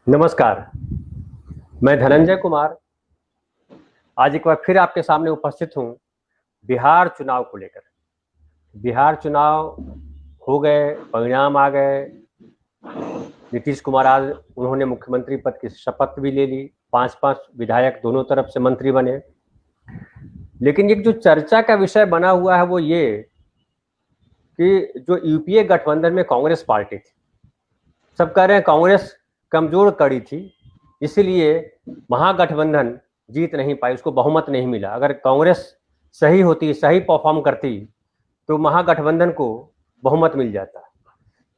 नमस्कार। मैं धनंजय कुमार आज एक बार फिर आपके सामने उपस्थित हूँ बिहार चुनाव को लेकर। बिहार चुनाव हो गए, परिणाम आ गए। नीतीश कुमार आज उन्होंने मुख्यमंत्री पद की शपथ भी ले ली। 5-5 विधायक दोनों तरफ से मंत्री बने। लेकिन एक जो चर्चा का विषय बना हुआ है वो ये कि जो यूपीए गठबंधन में कांग्रेस पार्टी थी, सब कह रहे हैं कांग्रेस कमजोर कड़ी थी, इसीलिए महागठबंधन जीत नहीं पाई, उसको बहुमत नहीं मिला। अगर कांग्रेस सही होती, सही परफॉर्म करती तो महागठबंधन को बहुमत मिल जाता।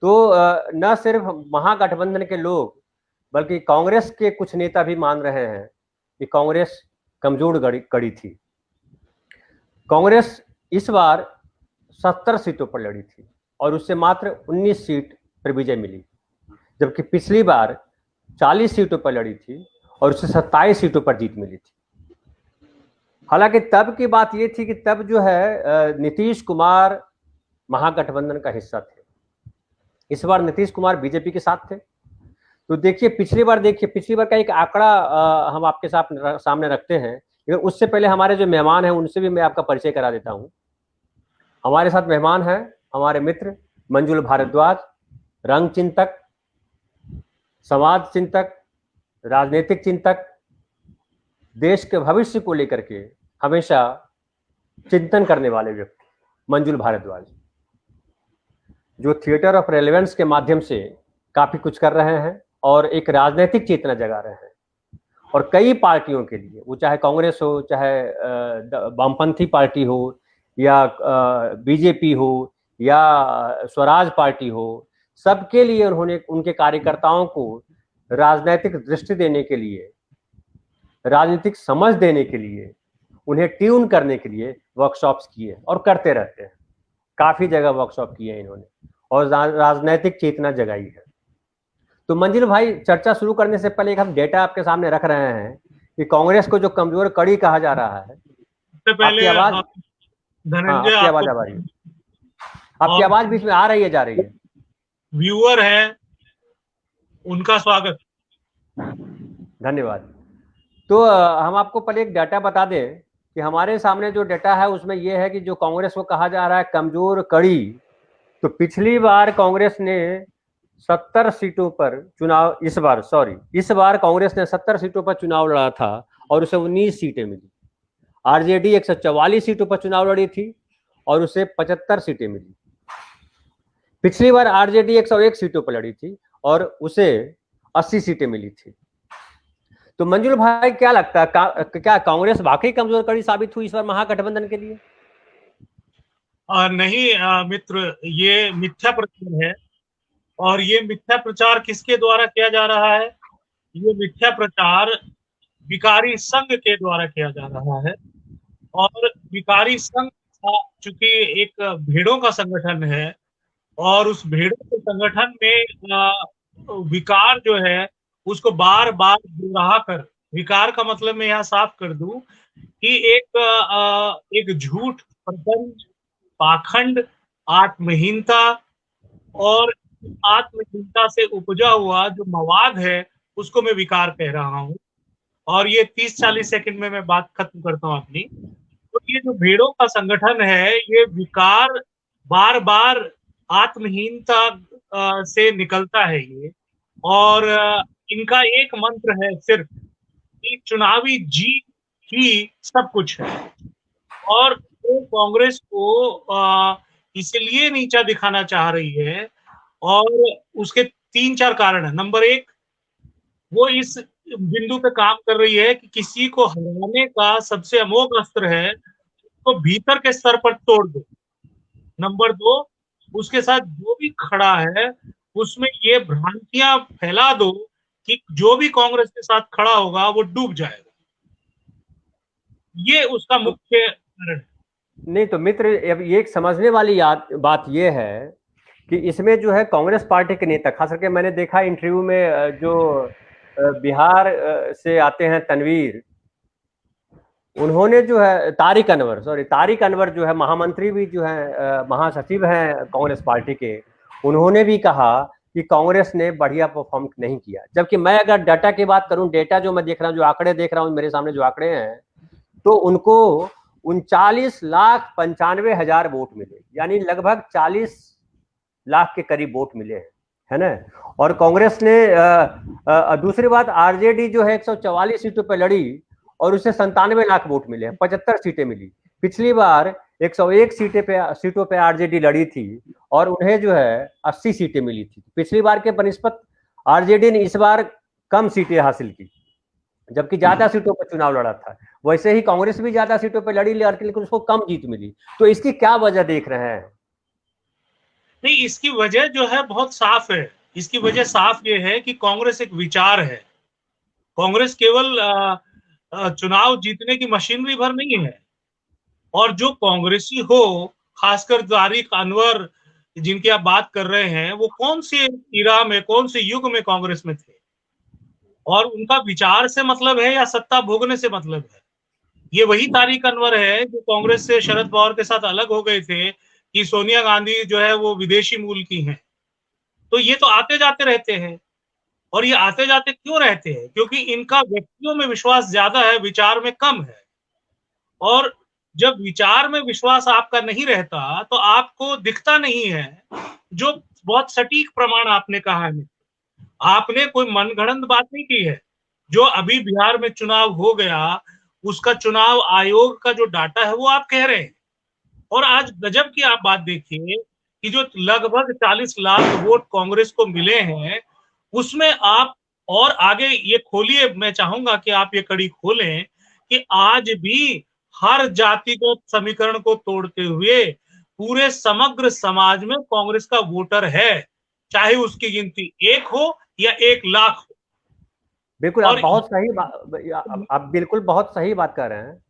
तो न सिर्फ महागठबंधन के लोग बल्कि कांग्रेस के कुछ नेता भी मान रहे हैं कि कांग्रेस कमजोर कड़ी थी। कांग्रेस इस बार 70 सीटों पर लड़ी थी और उससे मात्र 19 सीट पर विजय मिली, जबकि पिछली बार 40 सीटों पर लड़ी थी और उससे 27 सीटों पर जीत मिली थी। हालांकि तब की बात ये थी कि तब जो है नीतीश कुमार महागठबंधन का हिस्सा थे। इस बार नीतीश कुमार बीजेपी के साथ थे। तो देखिए पिछली बार का एक आंकड़ा हम आपके सामने रखते हैं, लेकिन उससे पहले हमारे जो मेहमान हैं उनसे भी मैं आपका परिचय करा देता हूं। हमारे साथ मेहमान हैं हमारे मित्र मंजुल भारद्वाज, रंग चिंतक, समाज चिंतक, राजनीतिक चिंतक, देश के भविष्य को लेकर के हमेशा चिंतन करने वाले व्यक्ति मंजुल भारद्वाज, जो थिएटर ऑफ रेलेवेंस के माध्यम से काफी कुछ कर रहे हैं और एक राजनीतिक चेतना जगा रहे हैं और कई पार्टियों के लिए, वो चाहे कांग्रेस हो, चाहे वामपंथी पार्टी हो, या बीजेपी हो, या स्वराज पार्टी हो, सबके लिए उन्होंने उनके कार्यकर्ताओं को राजनीतिक दृष्टि देने के लिए, राजनीतिक समझ देने के लिए, उन्हें ट्यून करने के लिए वर्कशॉप्स किए और करते रहते हैं। काफी जगह वर्कशॉप किए हैं इन्होंने और राजनीतिक चेतना जगाई है। तो मंजिल भाई, चर्चा शुरू करने से पहले एक हम डेटा आपके सामने रख रहे हैं कि कांग्रेस को जो कमजोर कड़ी कहा जा रहा है। सबसे पहले आपकी आवाज, हाँ धनंजय आपकी आवाज आपको आ रही है, आपकी आवाज बीच में आ रही है, जा रही है। व्यूअर है उनका स्वागत। धन्यवाद। तो हम आपको पहले एक डाटा बता दें कि हमारे सामने जो डाटा है उसमें यह है कि जो कांग्रेस को कहा जा रहा है कमजोर कड़ी, तो पिछली बार कांग्रेस ने 70 सीटों पर चुनाव, इस बार कांग्रेस ने 70 सीटों पर चुनाव लड़ा था और उसे 19 सीटें मिली। आरजेडी 144 सीटों पर चुनाव लड़ी थी और उसे 75 सीटें मिली। पिछली बार आरजेडी 101 सीटों पर लड़ी थी और उसे 80 सीटें मिली थी। तो मंजुल भाई, क्या लगता है, क्या कांग्रेस वाकई कमजोर कड़ी साबित हुई इस बार महागठबंधन के लिए? नहीं मित्र, ये मिथ्या प्रचार है। और ये मिथ्या प्रचार किसके द्वारा किया जा रहा है? ये मिथ्या प्रचार विकारी संघ के द्वारा किया जा रहा है। और विकारी संघ चूंकि एक भेड़ों का संगठन है और उस भेड़ों के संगठन में विकार जो है उसको बार बार दोहरा कर, विकार का मतलब मैं यहाँ साफ कर दूं कि एक झूठ, प्रपंच, पाखंड, आत्महीनता, और आत्महीनता से उपजा हुआ जो मवाद है उसको मैं विकार कह रहा हूँ। और ये 30-40 सेकंड में मैं बात खत्म करता हूँ अपनी। तो ये जो भेड़ों का संगठन है, ये विकार बार बार आत्महीनता से निकलता है ये। और इनका एक मंत्र है सिर्फ कि चुनावी जीत ही सब कुछ है। और वो कांग्रेस को इसलिए नीचा दिखाना चाह रही है और उसके 3-4 कारण है। नंबर 1, वो इस बिंदु पे काम कर रही है कि किसी को हराने का सबसे अमोघ अस्त्र है तो भीतर के स्तर पर तोड़ दो। नंबर 2, उसके साथ जो भी खड़ा है उसमें ये भ्रांतियां फैला दो कि जो भी कांग्रेस के साथ खड़ा होगा वो डूब जाएगा। ये उसका मुख्य कारण है। नहीं तो मित्र, अब ये एक समझने वाली बात ये है कि इसमें जो है कांग्रेस पार्टी के नेता, खास करके मैंने देखा इंटरव्यू में, जो बिहार से आते हैं तनवीर, उन्होंने जो है तारिक अनवर जो है महामंत्री भी जो है, महासचिव हैं कांग्रेस पार्टी के, उन्होंने भी कहा कि कांग्रेस ने बढ़िया परफॉर्म नहीं किया। जबकि मैं अगर डाटा की बात करूं, डेटा जो मैं देख रहा हूं, जो आंकड़े देख रहा हूं मेरे सामने, जो आंकड़े हैं, तो उनको 39,95,000 वोट मिले, यानी लगभग 40 लाख के करीब वोट मिले हैं, है ना। और कांग्रेस ने दूसरी बात, आरजेडी जो है 144 सीटों पर लड़ी और उसे 97 लाख वोट मिले हैं, 75 सीटें मिली। पिछली बार 101 सीटों पे आरजेडी लड़ी थी और उन्हें जो है 80 सीटें मिली थी। पिछली बार के बनिस्पत आरजेडी ने इस बार कम सीटें हासिल की, जबकि ज्यादा सीटों पर चुनाव लड़ा था। वैसे ही कांग्रेस भी ज्यादा सीटों पर लड़ी लेकिन उसको कम जीत मिली। तो इसकी क्या वजह देख रहे हैं? नहीं, इसकी वजह जो है बहुत साफ है। इसकी वजह साफ ये है कि कांग्रेस एक विचार है। कांग्रेस केवल चुनाव जीतने की मशीनरी भर नहीं है। और जो कांग्रेसी हो, खासकर तारिक अनवर जिनकी आप बात कर रहे हैं, वो कौन से इरा में, कौन से युग में कांग्रेस में थे, और उनका विचार से मतलब है या सत्ता भोगने से मतलब है? ये वही तारिक अनवर है जो कांग्रेस से शरद पवार के साथ अलग हो गए थे कि सोनिया गांधी जो है वो विदेशी मूल की हैं। तो ये तो आते जाते रहते हैं। और ये आते जाते क्यों रहते हैं? क्योंकि इनका व्यक्तियों में विश्वास ज्यादा है, विचार में कम है। और जब विचार में विश्वास आपका नहीं रहता तो आपको दिखता नहीं है। जो बहुत सटीक प्रमाण आपने कहा है, आपने कोई मनगढ़ंत बात नहीं की है। जो अभी बिहार में चुनाव हो गया, उसका चुनाव आयोग का जो डाटा है वो आप कह रहे हैं। और आज गजब की आप बात देखिए कि जो लगभग 40 लाख वोट कांग्रेस को मिले हैं, उसमें आप और आगे ये खोलिए, मैं चाहूंगा कि आप ये कड़ी खोलें कि आज भी हर जातिगत समीकरण को तोड़ते हुए पूरे समग्र समाज में कांग्रेस का वोटर है, चाहे उसकी गिनती 1 हो या 1 लाख हो। बिल्कुल, आप और बहुत सही आप बिल्कुल बहुत सही बात कर रहे हैं,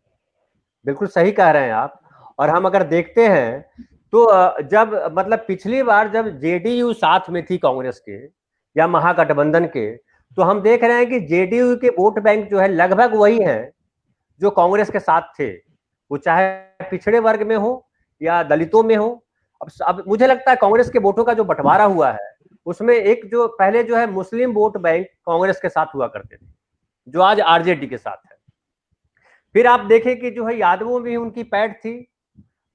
बिल्कुल सही कह रहे हैं आप। और हम अगर देखते हैं तो जब मतलब पिछली बार जब जेडीयू साथ में थी कांग्रेस के या महागठबंधन के, तो हम देख रहे हैं कि जेडीयू के वोट बैंक जो है लगभग वही है जो कांग्रेस के साथ थे, वो चाहे पिछड़े वर्ग में हो या दलितों में हो। अब मुझे लगता है कांग्रेस के वोटों का जो बंटवारा हुआ है, उसमें एक जो पहले जो है मुस्लिम वोट बैंक कांग्रेस के साथ हुआ करते थे, जो आज आरजेडी के साथ है। फिर आप देखें कि जो है यादवों में उनकी पैठ थी,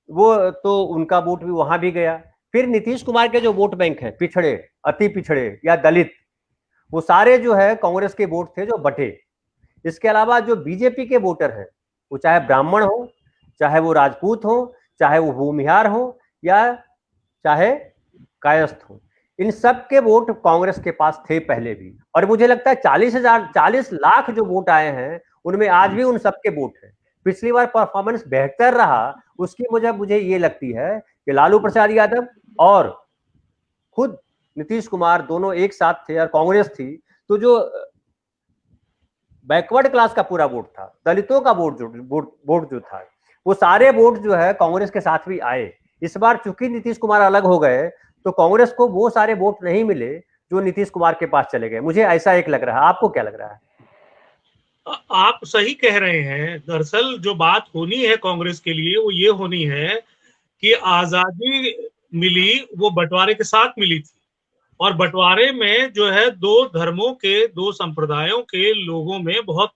वो तो उनका वोट भी वहां भी गया। फिर नीतीश कुमार के जो वोट बैंक है, पिछड़े, अति पिछड़े या दलित, वो सारे जो है कांग्रेस के वोट थे जो बटे। इसके अलावा जो बीजेपी के वोटर हैं, वो चाहे ब्राह्मण हो, चाहे वो राजपूत हो, चाहे वो भूमिहार हो, या चाहे कायस्थ हो, इन सब के वोट कांग्रेस के पास थे पहले भी। और मुझे लगता है 40 लाख जो वोट आए हैं, उनमें आज भी उन सबके वोट हैं। पिछली बार परफॉर्मेंस बेहतर रहा, उसकी वजह मुझे ये लगती है कि लालू प्रसाद यादव और खुद नीतीश कुमार दोनों एक साथ थे और कांग्रेस थी, तो जो बैकवर्ड क्लास का पूरा वोट था, दलितों का वोट जो था, वो सारे वोट जो है कांग्रेस के साथ भी आए। इस बार चूंकि नीतीश कुमार अलग हो गए, तो कांग्रेस को वो सारे वोट नहीं मिले जो नीतीश कुमार के पास चले गए। मुझे ऐसा एक लग रहा है, आपको क्या लग रहा है? आप सही कह रहे हैं। दरअसल जो बात होनी है कांग्रेस के लिए वो ये होनी है कि आजादी मिली वो बंटवारे के साथ मिली थी। और बंटवारे में जो है दो धर्मों के, दो संप्रदायों के लोगों में बहुत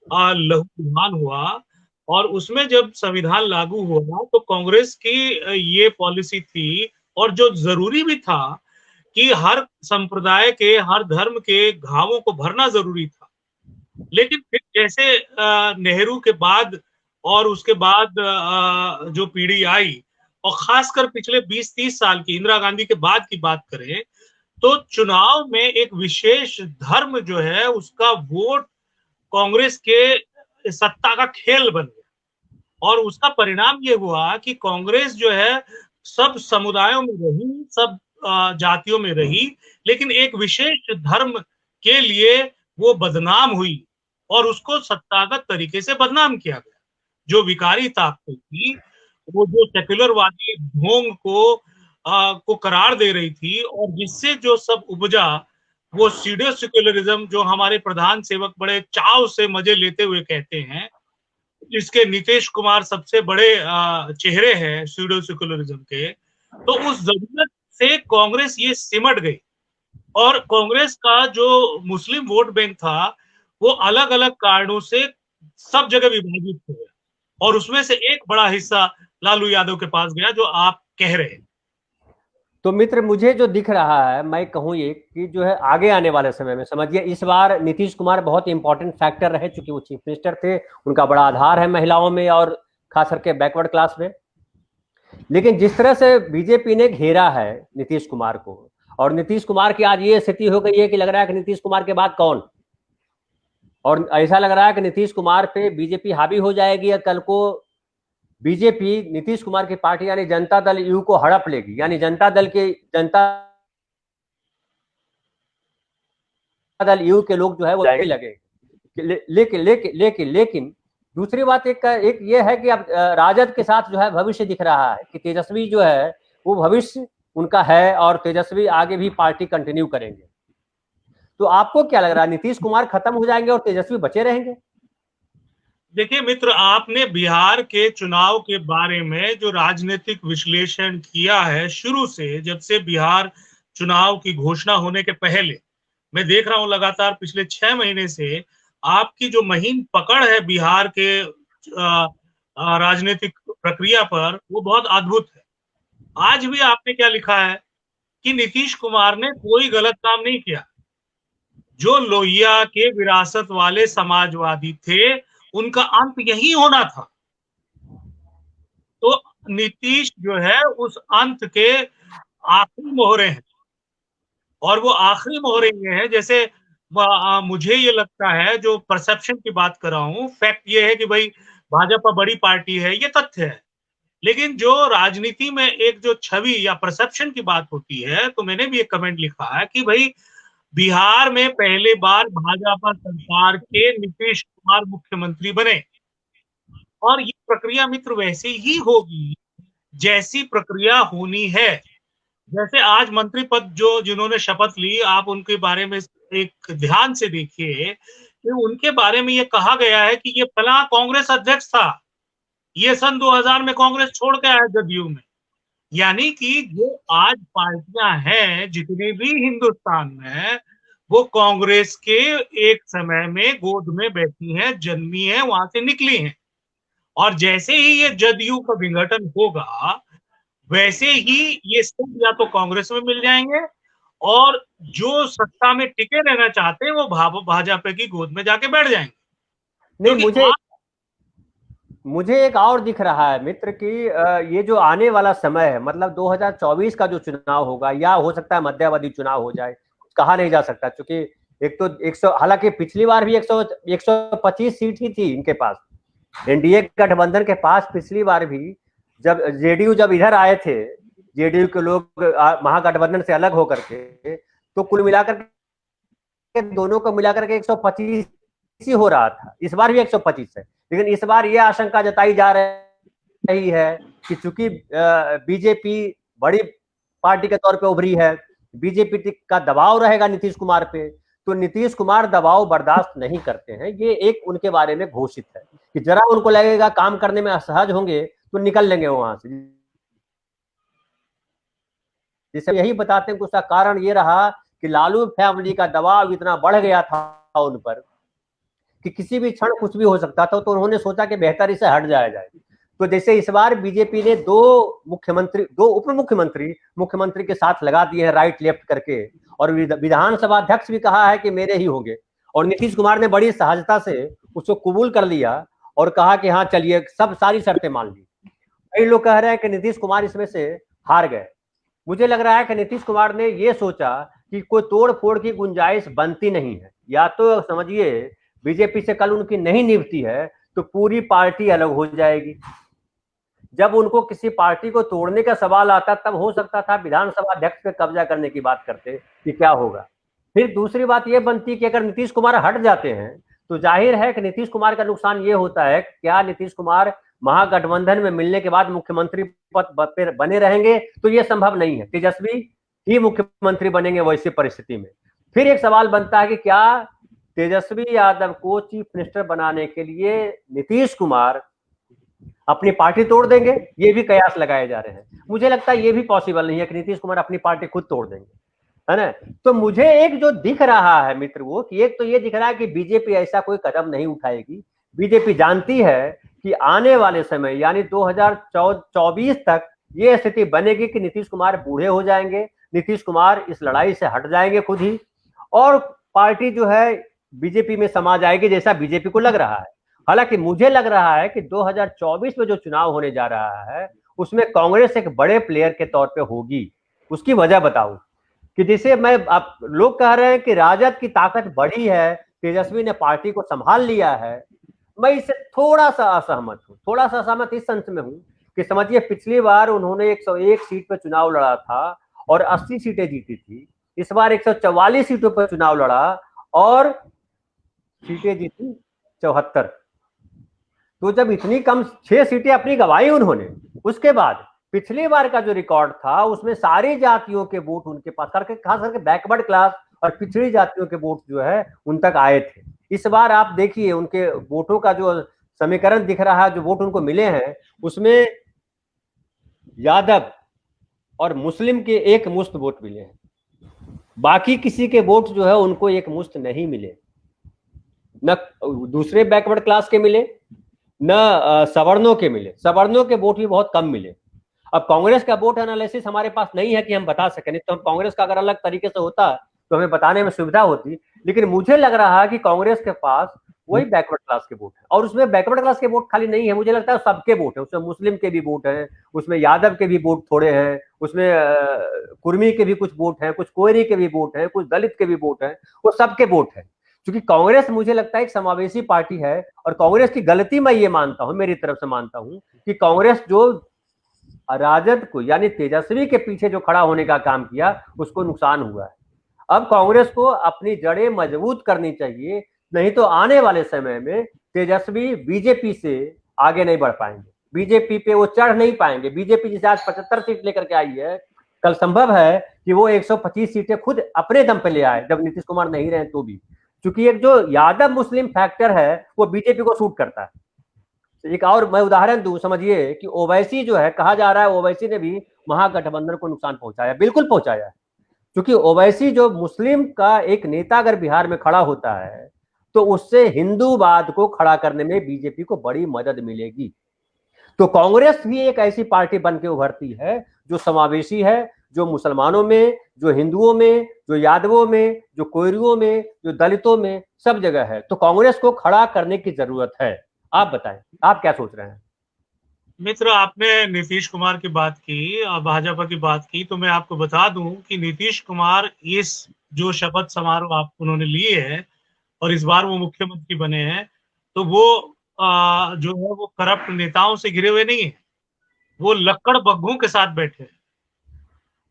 लहूलुहान हुआ। और उसमें जब संविधान लागू हुआ तो कांग्रेस की ये पॉलिसी थी, और जो जरूरी भी था कि हर संप्रदाय के, हर धर्म के घावों को भरना जरूरी था। लेकिन फिर जैसे नेहरू के बाद और उसके बाद जो पीढ़ी आई, और खासकर पिछले 20-30 साल की इंदिरा गांधी के बाद की बात करें, तो चुनाव में एक विशेष धर्म जो है उसका वोट कांग्रेस के सत्ता का खेल बन गया। और उसका परिणाम ये हुआ कि कांग्रेस जो है सब समुदायों में रही, सब जातियों में रही, लेकिन एक विशेष धर्म के लिए वो बदनाम हुई और उसको सत्तागत तरीके से बदनाम किया गया। जो विकारी ताकतें थी, वो जो सेक्युलरवादी ढोंग को करार दे रही थी, और जिससे जो सब उपजा वो सीडियो सेक्युलरिज्म, जो हमारे प्रधान सेवक बड़े चाव से मजे लेते हुए कहते हैं, जिसके नीतीश कुमार सबसे बड़े चेहरे हैं सीडियो सेक्युलरिज्म के। तो उस जरूरत से कांग्रेस ये सिमट गई और कांग्रेस का जो मुस्लिम वोट बैंक था वो अलग अलग कारणों से सब जगह विभाजित हो गया और उसमें से एक बड़ा हिस्सा लालू यादव के पास गया, जो आप कह रहे हैं। तो मित्र, मुझे जो दिख रहा है, मैं कहूँ ये कि जो है आगे आने वाले समय में समझिए, इस बार नीतीश कुमार बहुत इंपॉर्टेंट फैक्टर रहे, चूंकि वो चीफ मिनिस्टर थे, उनका बड़ा आधार है महिलाओं में और खास करके बैकवर्ड क्लास में। लेकिन जिस तरह से बीजेपी ने घेरा है नीतीश कुमार को, और नीतीश कुमार की आज ये स्थिति हो गई है कि लग रहा है कि नीतीश कुमार के बाद कौन, और ऐसा लग रहा है कि नीतीश कुमार पे बीजेपी हावी हो जाएगी, या कल को बीजेपी नीतीश कुमार की पार्टी यानी जनता दल यू को हड़प लेगी, यानी जनता दल यू के लोग जो है वो जाएंगे लगे। लेकिन दूसरी बात एक ये है कि अब राजद के साथ जो है भविष्य दिख रहा है कि तेजस्वी जो है वो भविष्य उनका है, और तेजस्वी आगे भी पार्टी कंटिन्यू करेंगे। तो आपको क्या लग रहा है, नीतीश कुमार खत्म हो जाएंगे और तेजस्वी बचे रहेंगे? देखिए मित्र, आपने बिहार के चुनाव के बारे में जो राजनीतिक विश्लेषण किया है शुरू से, जब से बिहार चुनाव की घोषणा होने के पहले, मैं देख रहा हूं लगातार पिछले 6 महीने से आपकी जो महीन पकड़ है बिहार के राजनीतिक प्रक्रिया पर, वो बहुत अद्भुत है। आज भी आपने क्या लिखा है कि नीतीश कुमार ने कोई गलत काम नहीं किया। जो लोहिया के विरासत वाले समाजवादी थे, उनका अंत यही होना था। तो नीतीश जो है उस अंत के आखिरी मोहरे हैं, और वो आखिरी मोहरे ये है, जैसे मुझे ये लगता है, जो परसेप्शन की बात कर रहा हूं, फैक्ट ये है कि भाई भाजपा बड़ी पार्टी है, ये तथ्य है। लेकिन जो राजनीति में एक जो छवि या परसेप्शन की बात होती है, तो मैंने भी एक कमेंट लिखा है कि भाई बिहार में पहले बार भाजपा सरकार के नीतीश कुमार मुख्यमंत्री बने, और ये प्रक्रिया मित्र वैसे ही होगी जैसी प्रक्रिया होनी है। जैसे आज मंत्री पद जो जिन्होंने शपथ ली, आप उनके बारे में एक ध्यान से देखिए कि उनके बारे में ये कहा गया है कि ये फला कांग्रेस अध्यक्ष था, ये सन 2000 में कांग्रेस छोड़ के आया जदयू में। यानी कि जो आज पार्टियां हैं जितने भी हिंदुस्तान में, वो कांग्रेस के एक समय में गोद में बैठी हैं, जन्मी हैं, वहां से निकली हैं। और जैसे ही ये जदयू का विघटन होगा, वैसे ही ये सब या तो कांग्रेस में मिल जाएंगे, और जो सत्ता में टिके रहना चाहते हैं वो भाजपा की गोद में जाके बैठ जाएंगे। नहीं, क्योंकि मुझे एक और दिख रहा है मित्र कि ये जो आने वाला समय है, मतलब 2024 का जो चुनाव होगा, या हो सकता है मध्यावधि चुनाव हो जाए, कहा नहीं जा सकता, क्योंकि एक तो 100, हालांकि पिछली बार भी 125 सीट ही थी इनके पास, एनडीए गठबंधन के पास पिछली बार भी, जब जेडीयू जब इधर आए थे, जेडीयू के लोग महागठबंधन से अलग होकर के, तो कुल मिलाकर के दोनों को मिलाकर के 125 ही हो रहा था। इस बार भी 125 है, लेकिन इस बार यह आशंका जताई जा रही है कि चूंकि बीजेपी बड़ी पार्टी के तौर पे उभरी है, बीजेपी का दबाव रहेगा नीतीश कुमार पे, तो नीतीश कुमार दबाव बर्दाश्त नहीं करते हैं, ये एक उनके बारे में घोषित है कि जरा उनको लगेगा काम करने में असहज होंगे तो निकल लेंगे वहां से। जिसे यही बताते हैं कि उसका कारण ये रहा कि लालू फैमिली का दबाव इतना बढ़ गया था उन पर कि किसी भी क्षण कुछ भी हो सकता था, तो उन्होंने सोचा कि बेहतर इसे हट जाया जाए। तो जैसे इस बार बीजेपी ने 2 उप मुख्यमंत्री के साथ लगा दिए हैं, राइट लेफ्ट करके, और विधानसभा अध्यक्ष भी कहा है कि मेरे ही होंगे, और नीतीश कुमार ने बड़ी सहजता से उसको कबूल कर लिया और कहा कि हाँ चलिए, सब सारी शर्तें मान ली। कई लोग कह रहे हैं कि नीतीश कुमार इसमें से हार गए। मुझे लग रहा है कि नीतीश कुमार ने यह सोचा कि कोई तोड़ फोड़ की गुंजाइश बनती नहीं है, या तो समझिए बीजेपी से कल उनकी नहीं निभती है तो पूरी पार्टी अलग हो जाएगी। जब उनको किसी पार्टी को तोड़ने का सवाल आता, तब हो सकता था विधानसभा अध्यक्ष पे कब्जा करने की बात करते कि क्या होगा। फिर दूसरी बात यह बनती कि अगर नीतीश कुमार हट जाते हैं तो जाहिर है कि नीतीश कुमार का नुकसान यह होता है, क्या नीतीश कुमार महागठबंधन में मिलने के बाद मुख्यमंत्री पद पर बने रहेंगे? तो यह संभव नहीं है, तेजस्वी ही मुख्यमंत्री बनेंगे वैसी परिस्थिति में। फिर एक सवाल बनता है कि क्या तेजस्वी यादव को चीफ मिनिस्टर बनाने के लिए नीतीश कुमार अपनी पार्टी तोड़ देंगे? ये भी कयास लगाए जा रहे हैं। मुझे लगता है ये भी पॉसिबल नहीं है कि नीतीश कुमार अपनी पार्टी खुद तोड़ देंगे। है ना। तो मुझे एक जो दिख रहा है मित्र वो कि एक तो ये दिख रहा है कि बीजेपी ऐसा कोई कदम नहीं उठाएगी। बीजेपी जानती है कि आने वाले समय यानी 2024 तक ये स्थिति बनेगी कि नीतीश कुमार बूढ़े हो जाएंगे, नीतीश कुमार इस लड़ाई से हट जाएंगे खुद ही, और पार्टी जो है बीजेपी में समा जाएगी, जैसा बीजेपी को लग रहा है। हालांकि मुझे लग रहा है कि 2024 में जो चुनाव होने जा रहा है उसमें कांग्रेस एक बड़े प्लेयर के तौर पे होगी। उसकी वजह बताऊं कि जैसे मैं, आप लोग कह रहे हैं कि राजद की ताकत बढ़ी है, तेजस्वी ने पार्टी को संभाल लिया है, मैं इससे थोड़ा सा असहमत हूं। थोड़ा सा असहमत इस सेंस में हूं कि समझिए पिछली बार उन्होंने 101 सीट पर चुनाव लड़ा था और 80 सीटें जीती थी। इस बार 144 सीटों पर चुनाव लड़ा और सीटें जीती 74। तो जब इतनी कम 6 सीटें अपनी गंवाई उन्होंने, उसके बाद पिछली बार का जो रिकॉर्ड था उसमें सारी जातियों के वोट उनके पास, करके खास करके बैकवर्ड क्लास और पिछड़ी जातियों के वोट जो है उन तक आए थे। इस बार आप देखिए उनके वोटों का जो समीकरण दिख रहा है, जो वोट उनको मिले हैं उसमें यादव और मुस्लिम के एक मुश्त वोट मिले हैं, बाकी किसी के वोट जो है उनको एक मुश्त नहीं मिले, न दूसरे बैकवर्ड क्लास के मिले न सवर्णों के मिले। सवर्णों के वोट भी बहुत कम मिले। अब कांग्रेस का वोट एनालिसिस हमारे पास नहीं है कि हम बता सकें, नहीं तो हम कांग्रेस का अगर अलग तरीके से होता तो हमें बताने में सुविधा होती। लेकिन मुझे लग रहा है कि कांग्रेस के पास वही बैकवर्ड क्लास के वोट है, और उसमें बैकवर्ड क्लास के वोट खाली नहीं है, मुझे लगता है सबके वोट है। उसमें मुस्लिम के भी वोट हैं, उसमें यादव के भी वोट थोड़े हैं, उसमें कुर्मी के भी कुछ वोट हैं, कुछ कोयरी के भी वोट हैं, कुछ दलित के भी वोट हैं, वो सबके वोट है। क्योंकि कांग्रेस मुझे लगता है एक समावेशी पार्टी है, और कांग्रेस की गलती मैं ये मानता हूं, मेरी तरफ से मानता हूं कि कांग्रेस जो राजद को यानी तेजस्वी के पीछे जो खड़ा होने का काम किया उसको नुकसान हुआ है। अब कांग्रेस को अपनी जड़ें मजबूत करनी चाहिए, नहीं तो आने वाले समय में तेजस्वी बीजेपी से आगे नहीं बढ़ पाएंगे, बीजेपी पे वो चढ़ नहीं पाएंगे। बीजेपी जिसे आज 75 सीट लेकर के आई है, कल संभव है कि वो 125 सीटें खुद अपने दम पे ले आए जब नीतीश कुमार नहीं रहे तो भी, क्योंकि एक जो यादव मुस्लिम फैक्टर है वो बीजेपी को सूट करता है। एक और मैं उदाहरण दूं, समझिए कि ओवैसी जो है, कहा जा रहा है ओवैसी ने भी महागठबंधन को नुकसान पहुंचाया, बिल्कुल पहुंचाया है। क्योंकि ओवैसी जो मुस्लिम का एक नेता अगर बिहार में खड़ा होता है तो उससे हिंदूवाद को खड़ा करने में बीजेपी को बड़ी मदद मिलेगी। तो कांग्रेस भी एक ऐसी पार्टी बन के उभरती है जो समावेशी है, जो मुसलमानों में, जो हिंदुओं में, जो यादवों में, जो कोयरियों में, जो दलितों में, सब जगह है। तो कांग्रेस को खड़ा करने की जरूरत है। आप बताएं, आप क्या सोच रहे हैं? मित्र, आपने नीतीश कुमार की बात की और भाजपा की बात की, तो मैं आपको बता दूं कि नीतीश कुमार इस जो शपथ समारोह आप उन्होंने लिए है और इस बार वो मुख्यमंत्री बने हैं, तो वो जो है वो करप्ट नेताओं से घिरे हुए नहीं है, वो लक्कड़ बग्घों के साथ बैठे हैं।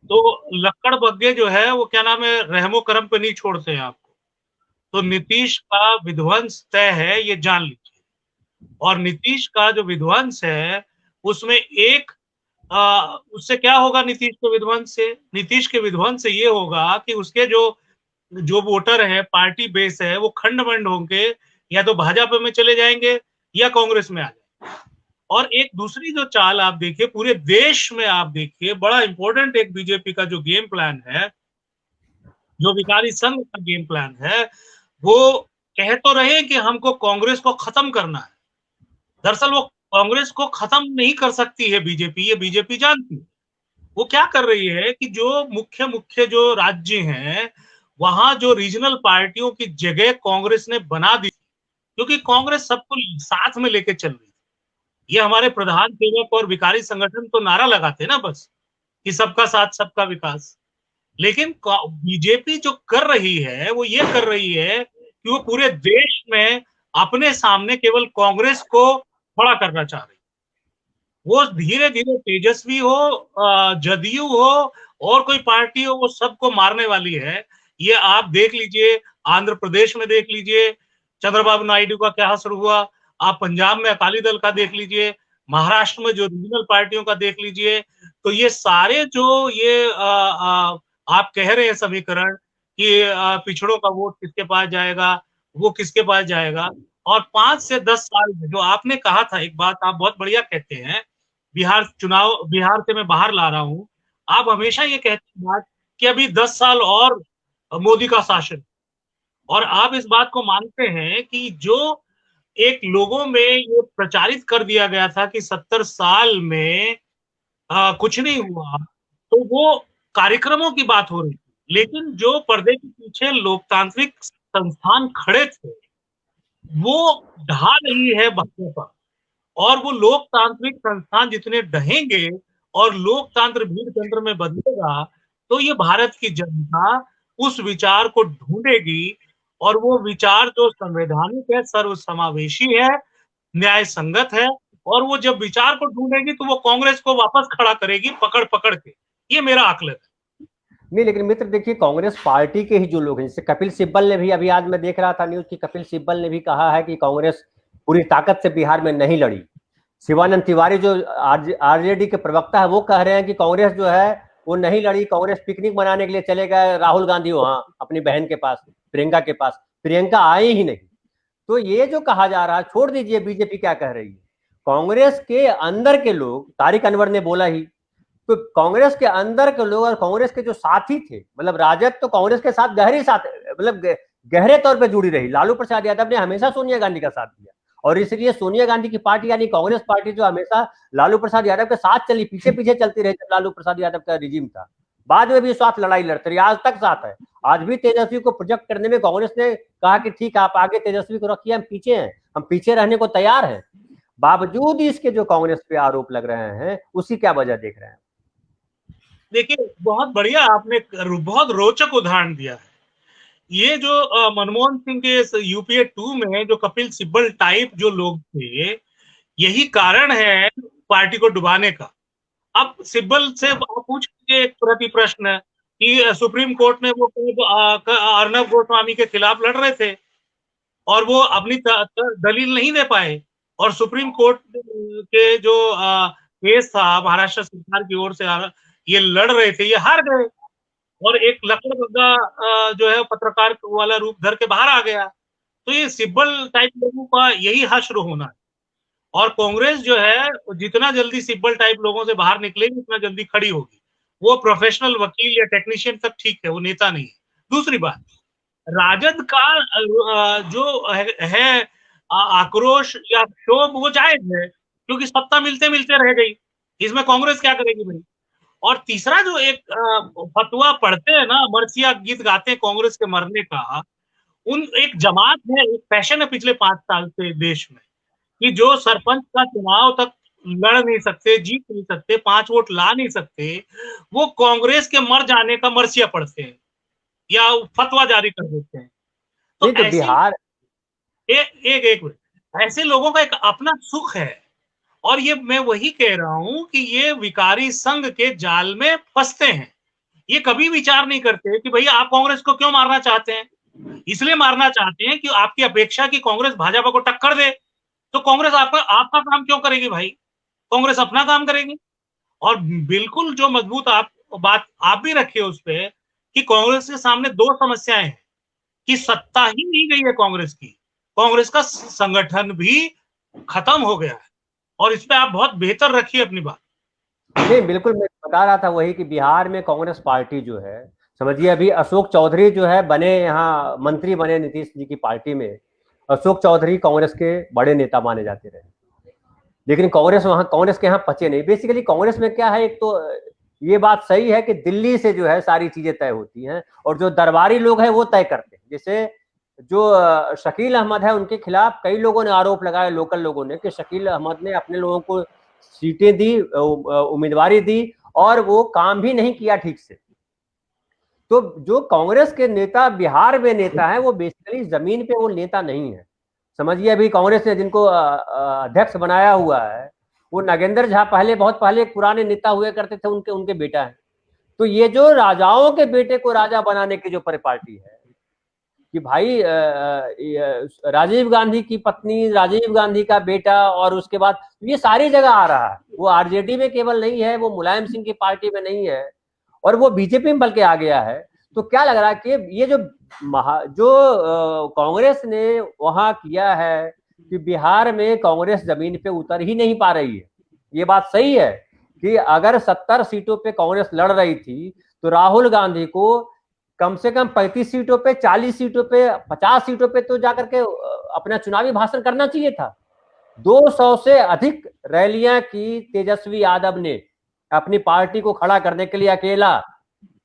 तो लक्कड़ बग्गे जो है वो क्या नाम है, रहमो करम पे नहीं छोड़ते हैं आपको। तो नीतीश का विध्वंस तय है, ये जान लीजिए। और नीतीश का जो विध्वंस है उसमें एक उससे क्या होगा, नीतीश के विध्वंस से, नीतीश के विध्वंस से ये होगा कि उसके जो जो वोटर है, पार्टी बेस है, वो खंड मंड होंगे, या तो भाजपा में चले जाएंगे या कांग्रेस में आ जाएंगे। और एक दूसरी जो चाल आप देखिए, पूरे देश में आप देखिए, बड़ा इंपॉर्टेंट एक बीजेपी का जो गेम प्लान है, जो विकारी संघ का गेम प्लान है, वो कह तो रहे कि हमको कांग्रेस को खत्म करना है। दरअसल वो कांग्रेस को खत्म नहीं कर सकती है बीजेपी, ये बीजेपी जानती है। वो क्या कर रही है कि जो मुख्य मुख्य जो राज्य हैं, वहां जो रीजनल पार्टियों की जगह कांग्रेस ने बना दी, क्योंकि कांग्रेस सबको साथ में लेके चल रही है। ये हमारे प्रधान सेवक और विकारी संगठन तो नारा लगाते ना बस कि सबका साथ सबका विकास, लेकिन बीजेपी जो कर रही है वो ये कर रही है कि वो पूरे देश में अपने सामने केवल कांग्रेस को खड़ा करना चाह रही है। वो धीरे धीरे तेजस्वी हो, जदयू हो और कोई पार्टी हो, वो सबको मारने वाली है। ये आप देख लीजिए, आंध्र प्रदेश में देख लीजिए चंद्रबाबू नायडू का क्या असर हुआ, आप पंजाब में अकाली दल का देख लीजिए, महाराष्ट्र में जो रीजनल पार्टियों का देख लीजिए। तो ये सारे जो ये आप कह रहे हैं समीकरण कि पिछड़ों का वोट किसके पास जाएगा, वो किसके पास जाएगा, और 5 से 10 साल में जो आपने कहा था, एक बात आप बहुत बढ़िया कहते हैं, बिहार चुनाव, बिहार से मैं बाहर ला रहा हूं, आप हमेशा ये कहते हैं बात कि अभी 10 साल और मोदी का शासन। और आप इस बात को मानते हैं कि जो एक लोगों में ये प्रचारित कर दिया गया था कि 70 साल में कुछ नहीं हुआ, तो वो कार्यक्रमों की बात हो रही थी, लेकिन जो पर्दे के पीछे लोकतांत्रिक संस्थान खड़े थे, वो ढा रही है भाजपा। और वो लोकतांत्रिक संस्थान जितने ढहेंगे और लोकतंत्र भीड़ तंत्र में बदलेगा, तो ये भारत की जनता उस विचार को ढूंढेगी, और वो विचार जो संवैधानिक है, सर्वसमावेशी है, न्याय संगत है, और वो जब विचार को ढूंढेगी तो वो कांग्रेस को वापस खड़ा करेगी पकड़ पकड़ के। ये मेरा आकलन है। नहीं, लेकिन मित्र देखिए, कांग्रेस पार्टी के ही जो लोग हैं, जैसे कपिल सिब्बल ने भी, अभी आज मैं देख रहा था न्यूज की, कपिल सिब्बल ने भी कहा है कि कांग्रेस पूरी ताकत से बिहार में नहीं लड़ी। शिवानंद तिवारी जो आरजेडी के प्रवक्ता है, वो कह रहे हैं कि कांग्रेस जो है वो नहीं लड़ी, कांग्रेस पिकनिक मनाने के लिए चले गए राहुल गांधी वहां अपनी बहन के पास, प्रियंका के पास, प्रियंका आई ही नहीं। तो ये जो कहा जा रहा है, छोड़ दीजिए बीजेपी क्या कह रही है, कांग्रेस के अंदर के लोग, तारिक अनवर ने बोला ही, तो कांग्रेस के अंदर के लोग और कांग्रेस के जो साथी थे, मतलब राजद तो कांग्रेस के साथ गहरी साथ, मतलब गहरे तौर पे जुड़ी रही। लालू प्रसाद यादव ने हमेशा सोनिया गांधी का साथ दिया, और इसलिए सोनिया गांधी की पार्टी यानी कांग्रेस पार्टी जो हमेशा लालू प्रसाद यादव के साथ चली, पीछे पीछे चलती रही जब लालू प्रसाद यादव का रिजीम था, बाद में भी साथ लड़ाई लड़ते रही, आज तक साथ है। आज भी तेजस्वी को प्रोजेक्ट करने में कांग्रेस ने कहा कि ठीक है, आप आगे तेजस्वी को रखिए, हम पीछे हैं, हम पीछे रहने को तैयार हैं। बावजूद इसके जो कांग्रेस पे आरोप लग रहे हैं, उसकी क्या वजह देख रहे हैं? देखिए, बहुत बढ़िया, आपने बहुत रोचक उदाहरण दिया है। ये जो मनमोहन सिंह के यूपीए 2 में जो कपिल सिब्बल टाइप जो लोग थे, यही कारण है पार्टी को डुबाने का। अब सिब्बल से आप पूछ लीजिए एक प्रति प्रश्न कि सुप्रीम कोर्ट में वो अर्नब गोस्वामी के खिलाफ लड़ रहे थे और वो अपनी दलील नहीं दे पाए, और सुप्रीम कोर्ट के जो केस था महाराष्ट्र सरकार की ओर से ये लड़ रहे थे, ये हार गए, और एक लकड़बग्गा जो है पत्रकार वाला रूप धर के बाहर आ गया। तो ये सिब्बल टाइप लोगों का यही हश्र होना है, और कांग्रेस जो है जितना जल्दी सिब्बल टाइप लोगों से बाहर निकलेगी उतना जल्दी खड़ी होगी। वो प्रोफेशनल वकील या टेक्नीशियन तक ठीक है, वो नेता नहीं है। दूसरी बात, राजद का जो है आक्रोश या क्षोभ, वो जायज है, क्योंकि सत्ता मिलते मिलते रह गई, इसमें कांग्रेस क्या करेगी भाई। और तीसरा जो एक फतवा पढ़ते हैं ना, मरसिया गीत गाते हैं कांग्रेस के मरने का, उन एक जमात है, एक फैशन है पिछले 5 साल से देश में, कि जो सरपंच का चुनाव तक लड़ नहीं सकते, जीत नहीं सकते, 5 वोट ला नहीं सकते, वो कांग्रेस के मर जाने का मरसिया पढ़ते हैं या फतवा जारी कर देते हैं। तो नहीं तो ऐसे बिहार, एक मिनट, ऐसे लोगों का एक अपना सुख है, और ये मैं वही कह रहा हूं कि ये विकारी संघ के जाल में फंसते हैं। ये कभी विचार नहीं करते कि भैया आप कांग्रेस को क्यों मारना चाहते हैं। इसलिए मारना चाहते हैं कि आपकी अपेक्षा की कांग्रेस भाजपा को टक्कर दे, तो कांग्रेस आपका काम क्यों करेगी भाई, कांग्रेस अपना काम करेगी। और बिल्कुल जो मजबूत बात आप भी रखिए उस पर, कि कांग्रेस के सामने 2 समस्याएं हैं, कि सत्ता ही नहीं गई है कांग्रेस की, कांग्रेस का संगठन भी खत्म हो गया है, और इस पे आप बहुत बेहतर रखिए अपनी बात। नहीं बिल्कुल, मैं बता रहा था वही कि बिहार में कांग्रेस पार्टी जो है, समझिए अभी अशोक चौधरी जो है बने, यहाँ मंत्री बने नीतीश जी की पार्टी में, अशोक चौधरी कांग्रेस के बड़े नेता माने जाते रहे, लेकिन कांग्रेस के यहाँ पचे नहीं। बेसिकली कांग्रेस में क्या है, एक तो ये बात सही है कि दिल्ली से जो है सारी चीजें तय होती हैं, और जो दरबारी लोग हैं वो तय करते हैं। जैसे जो शकील अहमद है, उनके खिलाफ कई लोगों ने आरोप लगाया, लोकल लोगों ने, कि शकील अहमद ने अपने लोगों को सीटें दी, उम्मीदवारी दी, और वो काम भी नहीं किया ठीक से। तो जो कांग्रेस के नेता बिहार में नेता है, वो बेसिकली जमीन पे वो नेता नहीं है। समझिए अभी कांग्रेस ने जिनको अध्यक्ष बनाया हुआ है, वो नागेंद्र झा पहले, बहुत पहले एक पुराने नेता हुए करते थे, उनके बेटा है। तो ये जो राजाओं के बेटे को राजा बनाने की जो पार्टी है, कि भाई राजीव गांधी की पत्नी, राजीव गांधी का बेटा, और उसके बाद ये सारी जगह आ रहा है। वो आरजेडी में केवल नहीं है, वो मुलायम सिंह की पार्टी में नहीं है, और वो बीजेपी में बल्कि आ गया है। तो क्या लग रहा है कि ये जो कांग्रेस ने वहां किया है, कि बिहार में कांग्रेस जमीन पे उतर ही नहीं पा रही है। ये बात सही है कि अगर 70 सीटों पे कांग्रेस लड़ रही थी, तो राहुल गांधी को कम से कम 35 सीटों पे, 40 सीटों पे, 50 सीटों पे तो जाकर के अपना चुनावी भाषण करना चाहिए था। 200 से अधिक रैलियां की तेजस्वी यादव ने अपनी पार्टी को खड़ा करने के लिए अकेला।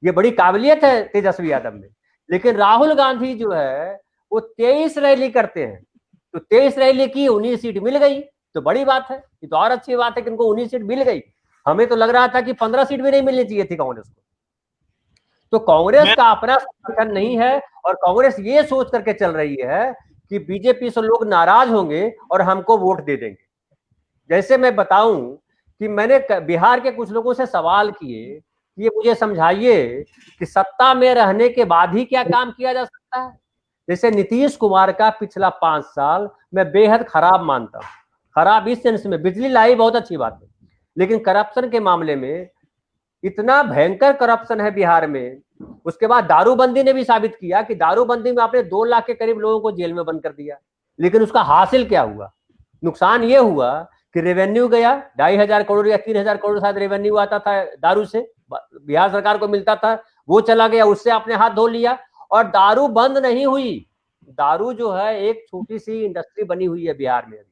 ये बड़ी काबिलियत है तेजस्वी यादव में। लेकिन राहुल गांधी जो है वो 23 रैली करते हैं, तो 23 रैली की 19 सीट मिल गई, तो बड़ी बात है। ये तो और अच्छी बात है कि उनको 19 सीट मिल गई। हमें तो लग रहा था कि 15 सीट भी नहीं मिलनी चाहिए थी कांग्रेस को। तो कांग्रेस का अपना संगठन नहीं है, और कांग्रेस ये सोच करके चल रही है कि बीजेपी से लोग नाराज होंगे और हमको वोट दे देंगे। जैसे मैं बताऊं कि मैंने बिहार के कुछ लोगों से सवाल किए कि ये मुझे समझाइए कि सत्ता में रहने के बाद ही क्या काम किया जा सकता है। जैसे नीतीश कुमार का पिछला 5 साल मैं बेहद खराब मानता हूं। खराब इस सेंस में, बिजली लाई बहुत अच्छी बात है, लेकिन करप्शन के मामले में इतना भयंकर करप्शन है बिहार में। उसके बाद दारूबंदी ने भी साबित किया कि दारूबंदी में आपने 2 लाख के करीब लोगों को जेल में बंद कर दिया, लेकिन उसका हासिल क्या हुआ? नुकसान ये हुआ कि रेवेन्यू गया, 2,500 करोड़ या 3,000 करोड़ शायद रेवेन्यू आता था दारू से, बिहार सरकार को मिलता था, वो चला गया, उससे आपने हाथ धो लिया। और दारू बंद नहीं हुई। दारू जो है एक छोटी सी इंडस्ट्री बनी हुई है बिहार में अभी,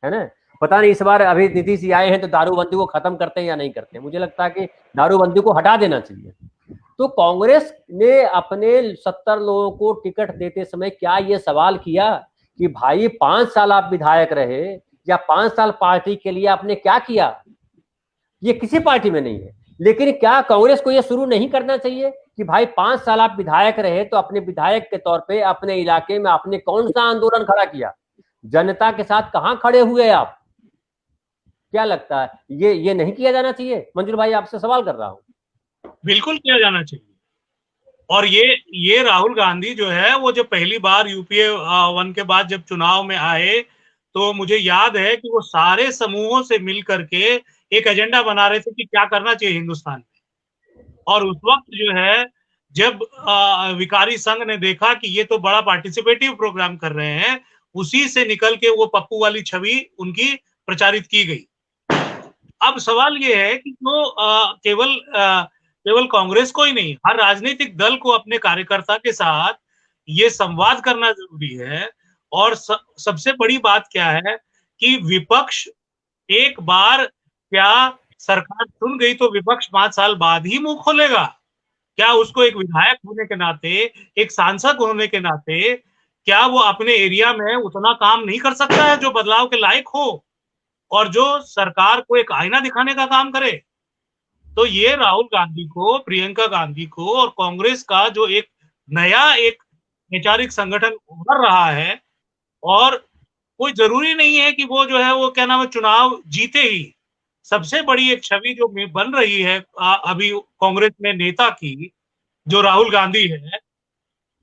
है ना। पता नहीं इस बार अभी नीतीश जी आए हैं तो दारूबंदी को खत्म करते हैं या नहीं करते हैं। मुझे लगता है कि दारूबंदी को हटा देना चाहिए। तो कांग्रेस ने अपने 70 लोगों को टिकट देते समय क्या ये सवाल किया कि भाई 5 साल आप विधायक रहे या 5 साल पार्टी के लिए आपने क्या किया? ये किसी पार्टी में नहीं है। लेकिन क्या कांग्रेस को ये शुरू नहीं करना चाहिए कि भाई 5 साल आप विधायक रहे तो अपने विधायक के तौर पे अपने इलाके में आपने कौन सा आंदोलन खड़ा किया? जनता के साथ कहां खड़े हुए आप? क्या लगता है ये नहीं किया जाना चाहिए? मंजूर भाई आपसे सवाल कर रहा हूं। बिल्कुल किया जाना चाहिए। और ये राहुल गांधी जो है वो जब पहली बार यूपीए 1 के बाद जब चुनाव में आए तो मुझे याद है कि वो सारे समूहों से मिल करके एक एजेंडा बना रहे थे कि क्या करना चाहिए हिंदुस्तान में। और उस वक्त जो है जब विकारी संघ ने देखा कि ये तो बड़ा पार्टिसिपेटिव प्रोग्राम कर रहे हैं, उसी से निकल के वो पप्पू वाली छवि उनकी प्रचारित की गई। अब सवाल ये है कि जो केवल कांग्रेस को ही नहीं, हर राजनीतिक दल को अपने कार्यकर्ता के साथ ये संवाद करना जरूरी है। और सबसे बड़ी बात क्या है कि विपक्ष एक बार क्या सरकार चुन गई तो विपक्ष 5 साल बाद ही मुंह खोलेगा? क्या उसको एक विधायक होने के नाते, एक सांसद होने के नाते, क्या वो अपने एरिया में उतना काम नहीं कर सकता है जो बदलाव के लायक हो और जो सरकार को एक आईना दिखाने का काम करे? तो ये राहुल गांधी को, प्रियंका गांधी को और कांग्रेस का जो एक नया एक वैचारिक संगठन उभर रहा है, और कोई जरूरी नहीं है कि वो जो है वो क्या नाम है चुनाव जीते ही। सबसे बड़ी एक छवि जो बन रही है अभी कांग्रेस में नेता की, जो राहुल गांधी है,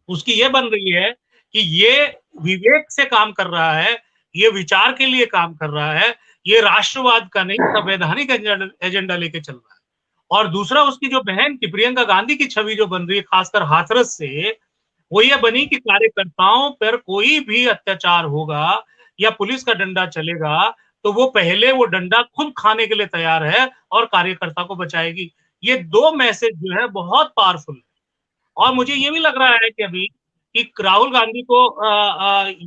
उसकी ये बन रही है कि ये विवेक से काम कर रहा है, ये विचार के लिए काम कर रहा है, ये राष्ट्रवाद का नहीं संवैधानिक एजेंडा लेके चल रहा है। और दूसरा उसकी जो बहन की प्रियंका गांधी की छवि जो बन रही है खासकर हाथरस से, वो ये बनी कि कार्यकर्ताओं पर कोई भी अत्याचार होगा या पुलिस का डंडा चलेगा तो वो पहले वो डंडा खुद खाने के लिए तैयार है और कार्यकर्ता को बचाएगी। ये 2 मैसेज जो है बहुत पावरफुल है। और मुझे ये भी लग रहा है कि अभी कि राहुल गांधी को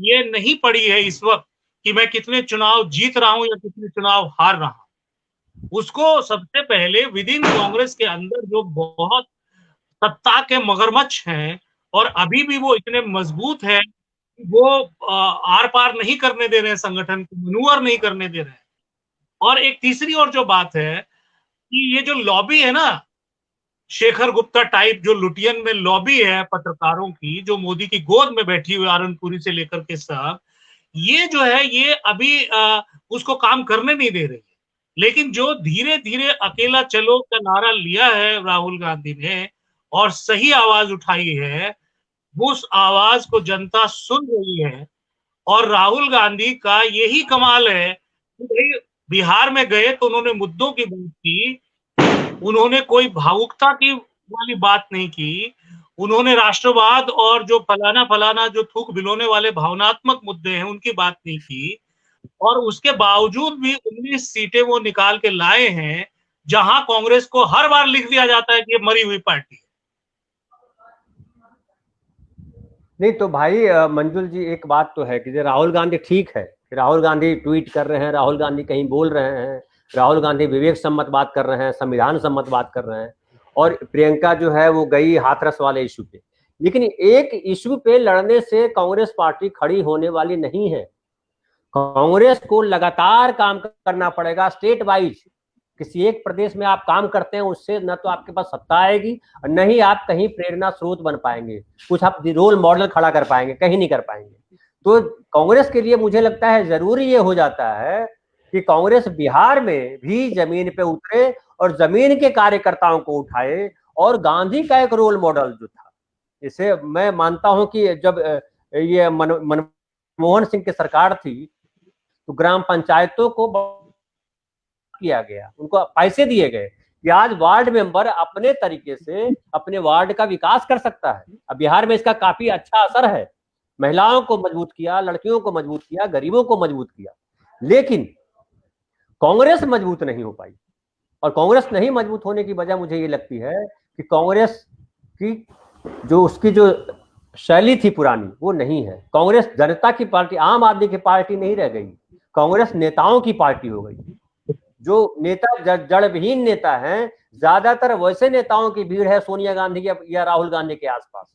ये नहीं पड़ी है इस वक्त कि मैं कितने चुनाव जीत रहा हूं या कितने चुनाव हार रहा हूं। उसको सबसे पहले विद इन कांग्रेस के अंदर जो बहुत सत्ता के मगरमच्छ हैं और अभी भी वो इतने मजबूत हैं, वो आर पार नहीं करने दे रहे हैं, संगठन को मनूवर नहीं करने दे रहे हैं। और एक तीसरी और जो बात है कि ये जो लॉबी है ना, शेखर गुप्ता टाइप जो लुटियन में लॉबी है पत्रकारों की, जो मोदी की गोद में बैठी हुई आनंदपुरी से लेकर के सब, ये जो है ये अभी उसको काम करने नहीं दे रही। लेकिन जो धीरे धीरे अकेला चलो का नारा लिया है राहुल गांधी ने और सही आवाज उठाई है, उस आवाज को जनता सुन रही है। और राहुल गांधी का यही कमाल है कि भाई बिहार में गए तो उन्होंने मुद्दों की बात की, उन्होंने कोई भावुकता की वाली बात नहीं की, उन्होंने राष्ट्रवाद और जो फलाना फलाना जो थूक बिलोने वाले भावनात्मक मुद्दे हैं उनकी बात नहीं की। और उसके बावजूद भी 19 सीटें वो निकाल के लाए हैं, जहां कांग्रेस को हर बार लिख दिया जाता है कि ये मरी हुई पार्टी है। नहीं तो भाई मंजुल जी, एक बात तो है कि जो राहुल गांधी ठीक है, राहुल गांधी ट्वीट कर रहे हैं, राहुल गांधी कहीं बोल रहे हैं, राहुल गांधी विवेक सम्मत बात कर रहे हैं, संविधान सम्मत बात कर रहे हैं, और प्रियंका जो है वो गई हाथरस वाले इशू पे। लेकिन एक इशू पे लड़ने से कांग्रेस पार्टी खड़ी होने वाली नहीं है। कांग्रेस को लगातार काम करना पड़ेगा स्टेट वाइज। किसी एक प्रदेश में आप काम करते हैं उससे न तो आपके पास सत्ता आएगी और न ही आप कहीं प्रेरणा स्रोत बन पाएंगे, कुछ आप रोल मॉडल खड़ा कर पाएंगे, कहीं नहीं कर पाएंगे। तो कांग्रेस के लिए मुझे लगता है जरूरी ये हो जाता है कि कांग्रेस बिहार में भी जमीन पे उतरे और जमीन के कार्यकर्ताओं को उठाए। और गांधी का एक रोल मॉडल जो था, इसे मैं मानता हूं कि जब ये मनमोहन सिंह की सरकार थी तो ग्राम पंचायतों को किया गया, उनको पैसे दिए गए कि आज वार्ड मेंबर अपने तरीके से अपने वार्ड का विकास कर सकता है। अब बिहार में इसका काफी अच्छा असर है। महिलाओं को मजबूत किया, लड़कियों को मजबूत किया, गरीबों को मजबूत किया। लेकिन कांग्रेस मजबूत नहीं हो पाई। और कांग्रेस नहीं मजबूत होने की वजह मुझे ये लगती है कि कांग्रेस की जो शैली थी पुरानी वो नहीं है। कांग्रेस जनता की पार्टी, आम आदमी की पार्टी नहीं रह गई, कांग्रेस नेताओं की पार्टी हो गई। जो नेता जड़विहीन नेता हैं, ज्यादातर वैसे नेताओं की भीड़ है सोनिया गांधी या राहुल गांधी के आसपास।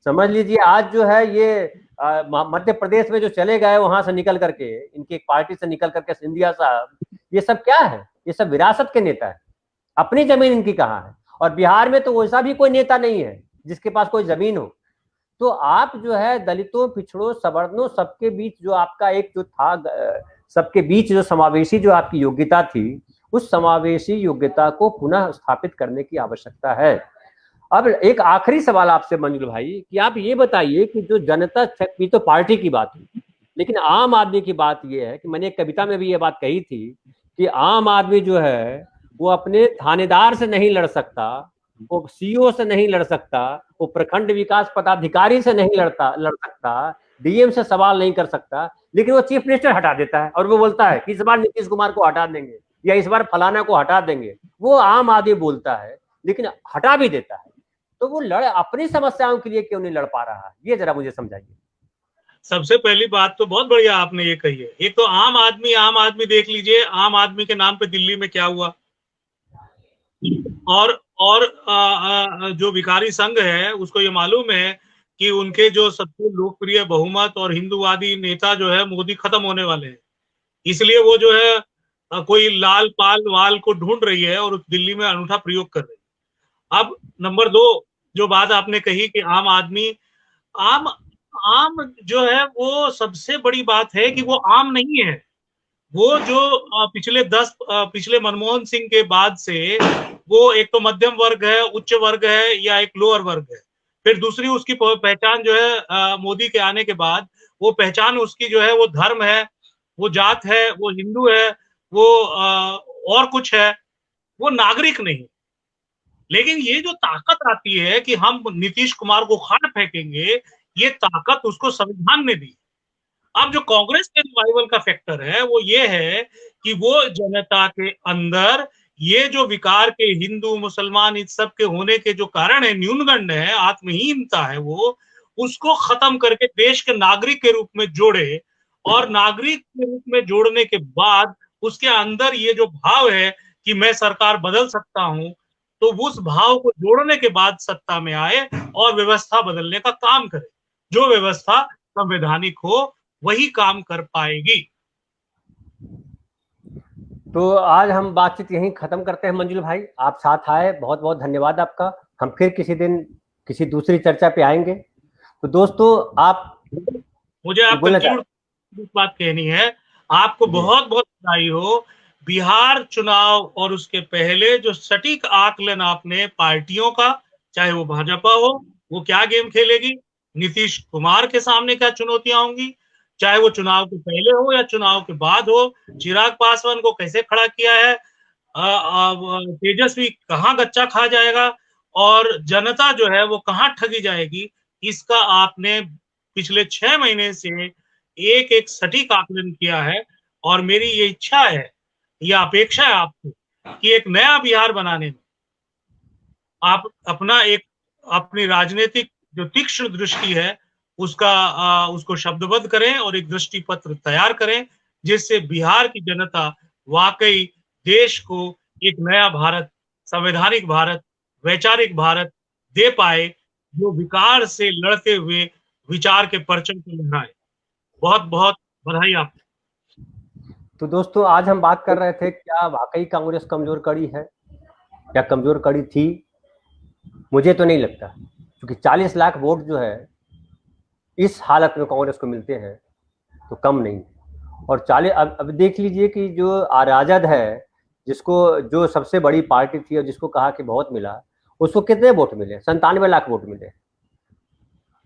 समझ लीजिए आज जो है ये मध्य प्रदेश में जो चले गए वहां से निकल करके, इनकी एक पार्टी से निकल करके सिंधिया साहब, ये सब क्या है? ये सब विरासत के नेता है। अपनी जमीन इनकी कहाँ है? और बिहार में तो वैसा भी कोई नेता नहीं है जिसके पास कोई जमीन हो। तो आप जो है दलितों, पिछड़ों, सवर्णों सबके बीच जो आपका एक जो था, सबके बीच जो समावेशी जो आपकी योग्यता थी, उस समावेशी योग्यता को पुनः स्थापित करने की आवश्यकता है। अब एक आखिरी सवाल आपसे मंजुल भाई, कि आप ये बताइए कि जो जनता, ये तो पार्टी की बात हुई, लेकिन आम आदमी की बात ये है कि मैंने एक कविता में भी ये बात कही थी कि आम आदमी जो है वो अपने थानेदार से नहीं लड़ सकता, वो सीईओ से नहीं लड़ सकता, वो प्रखंड विकास पदाधिकारी से नहीं लड़ सकता, डीएम से सवाल नहीं कर सकता, लेकिन वो चीफ मिनिस्टर हटा देता है और वो बोलता है कि इस बार नीतीश कुमार को हटा देंगे या इस बार फलाना को हटा देंगे। वो आम आदमी बोलता है लेकिन हटा भी देता है। तो वो अपनी समस्याओं के लिए क्यों नहीं लड़ पा रहा है, ये जरा मुझे समझाइए। सबसे पहली बात तो बहुत बढ़िया आपने ये कही है। एक तो आम आदमी देख लीजिए, आम आदमी के नाम पे दिल्ली में क्या हुआ। और जो भिखारी संघ है उसको ये मालूम है कि उनके जो सबसे लोकप्रिय बहुमत और हिंदूवादी नेता जो है मोदी खत्म होने वाले हैं। इसलिए वो जो है कोई लाल पाल वाल को ढूंढ रही है और दिल्ली में अनूठा प्रयोग कर रही है। अब नंबर 2 जो बात आपने कही कि आम आदमी आम आम जो है, वो सबसे बड़ी बात है कि वो आम नहीं है। वो जो पिछले मनमोहन सिंह के बाद से वो एक तो मध्यम वर्ग है, उच्च वर्ग है या एक लोअर वर्ग है। फिर दूसरी उसकी पहचान जो है मोदी के आने के बाद, वो पहचान उसकी जो है वो धर्म है, वो जात है, वो हिंदू है, वो और कुछ है, वो नागरिक नहीं। लेकिन ये जो ताकत आती है कि हम नीतीश कुमार को खाड़ फेंकेंगे, ये ताकत उसको संविधान ने दी। अब जो कांग्रेस के रिवाइवल का फैक्टर है वो ये है कि वो जनता के अंदर ये जो विकार के हिंदू मुसलमान इस सब के होने के जो कारण है, न्यूनगंड है, आत्महीनता है, वो उसको खत्म करके देश के नागरिक के रूप में जोड़े। और नागरिक के रूप में जोड़ने के बाद उसके अंदर ये जो भाव है कि मैं सरकार बदल सकता हूं, तो उस भाव को जोड़ने के बाद सत्ता में आए और व्यवस्था बदलने का काम करे। जो व्यवस्था संवैधानिक हो वही काम कर पाएगी। तो आज हम बातचीत यहीं खत्म करते हैं मंजुल भाई, आप साथ आए, बहुत बहुत धन्यवाद आपका। हम फिर किसी दिन किसी दूसरी चर्चा पे आएंगे। तो दोस्तों आप, मुझे आप बात कहनी है, आपको बहुत बहुत बधाई हो। बिहार चुनाव और उसके पहले जो सटीक आकलन आपने पार्टियों का, चाहे वो भाजपा हो, वो क्या गेम खेलेगी, नीतीश कुमार के सामने क्या चुनौतियां होंगी, चाहे वो चुनाव के पहले हो या चुनाव के बाद हो, चिराग पासवान को कैसे खड़ा किया है, तेजस्वी कहाँ गच्चा खा जाएगा और जनता जो है वो कहाँ ठगी जाएगी, इसका आपने पिछले 6 महीने से एक सटीक आकलन किया है। और मेरी ये इच्छा है, ये अपेक्षा है आपको कि एक नया बिहार बनाने में आप अपनी राजनीतिक जो तीक्ष्ण दृष्टि है उसको शब्दबद्ध करें और एक दृष्टि पत्र तैयार करें, जिससे बिहार की जनता वाकई देश को एक नया भारत, संवैधानिक भारत, वैचारिक भारत दे पाए, जो विकार से लड़ते हुए विचार के परचम को लहराए। बहुत बहुत बधाई आपको। दोस्तों, आज हम बात कर रहे थे, क्या वाकई कांग्रेस कमजोर कड़ी है या कमजोर कड़ी थी? मुझे तो नहीं लगता, क्योंकि 40 लाख वोट जो है इस हालत में कांग्रेस को मिलते हैं तो कम नहीं। और 40 अब देख लीजिए कि जो राजद है, जिसको जो सबसे बड़ी पार्टी थी और जिसको कहा कि बहुत मिला, उसको कितने वोट मिले? 97 लाख वोट मिले।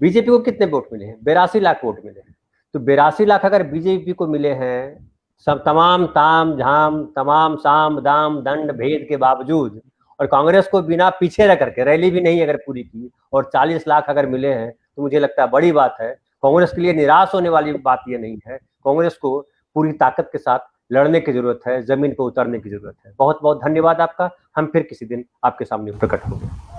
बीजेपी को कितने वोट मिले हैं? 82 लाख वोट मिले। तो 82 लाख अगर बीजेपी को मिले हैं, सब तमाम ताम झाम, तमाम साम दाम दंड भेद के बावजूद, और कांग्रेस को बिना पीछे रह करके, रैली भी नहीं अगर पूरी की, और 40 लाख अगर मिले हैं, तो मुझे लगता है बड़ी बात है। कांग्रेस के लिए निराश होने वाली बात ये नहीं है। कांग्रेस को पूरी ताकत के साथ लड़ने की जरूरत है, जमीन पर उतरने की जरूरत है। बहुत बहुत धन्यवाद आपका। हम फिर किसी दिन आपके सामने प्रकट होंगे।